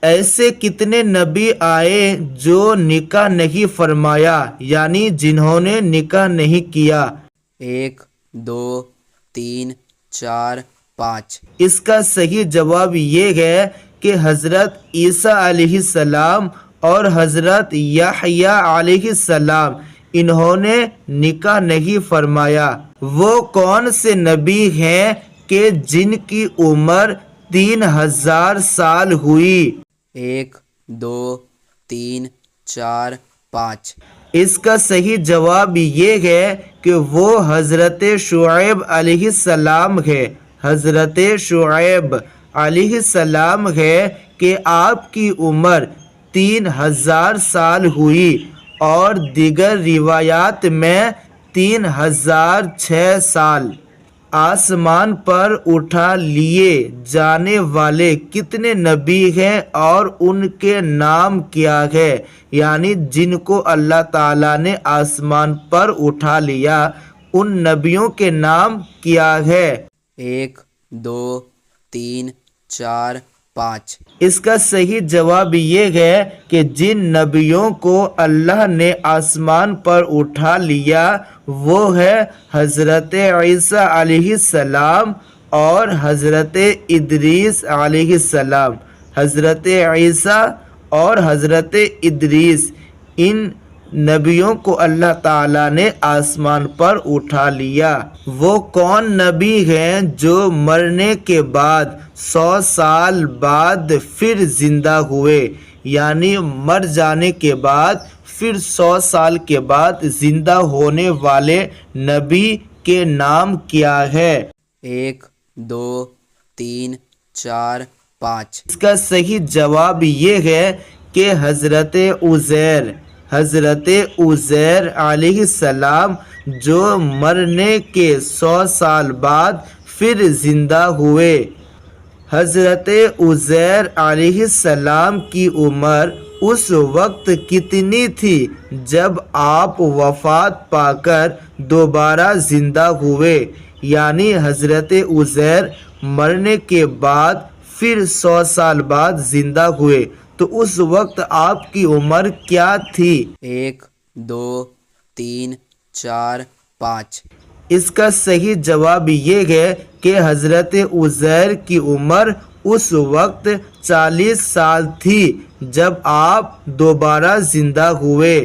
ایسے کتنے نبی آئے جو نکاح نہیں فرمایا، یعنی جنہوں نے نکاح نہیں کیا؟ 1 2 3 4 5۔ اس کا صحیح جواب یہ ہے کہ حضرت عیسیٰ علیہ السلام اور حضرت یحییٰ علیہ السلام انہوں نے نکاح نہیں فرمایا۔ وہ کون سے نبی ہیں کہ جن کی عمر 3000 سال ہوئی؟ 1 2 3 4 5۔ اس کا صحیح جواب یہ ہے کہ وہ حضرت شعیب علیہ السلام ہے۔ حضرت شعیب علیہ السلام ہے کہ آپ کی عمر 3000 سال ہوئی، اور دیگر روایات میں 3006 سال۔ آسمان پر اٹھا لیے جانے والے کتنے نبی ہیں اور ان کے نام کیا ہے؟ یعنی جن کو اللہ تعالیٰ نے آسمان پر اٹھا لیا ان نبیوں کے نام کیا ہے؟ 1 2 3 4 5۔ اس کا صحیح جواب یہ ہے کہ جن نبیوں کو اللہ نے آسمان پر اٹھا لیا وہ ہے حضرت عیسیٰ علیہ السلام اور حضرت ادریس علیہ السلام۔ حضرت عیسیٰ اور حضرت ادریس، ان نبیوں کو اللہ تعالیٰ نے آسمان پر اٹھا لیا۔ وہ کون نبی ہیں جو مرنے کے بعد 100 سال بعد پھر زندہ ہوئے؟ یعنی مر جانے کے بعد پھر 100 سال کے بعد زندہ ہونے والے نبی کے نام کیا ہے؟ 1 2 3 4 5۔ اس کا صحیح جواب یہ ہے کہ حضرت عزیر۔ حضرت عزیر علیہ السلام جو مرنے کے 100 سال بعد پھر زندہ ہوئے۔ حضرت عزیر علیہ السلام کی عمر اس وقت کتنی تھی جب آپ وفات پا کر دوبارہ زندہ ہوئے؟ یعنی حضرت عزیر مرنے کے بعد پھر 100 سال بعد زندہ ہوئے تو اس وقت آپ کی عمر کیا تھی؟ 1 2 3 4 5۔ اس کا صحیح جواب یہ ہے کہ حضرت عزیر کی عمر اس وقت 40 سال تھی جب آپ دوبارہ زندہ ہوئے۔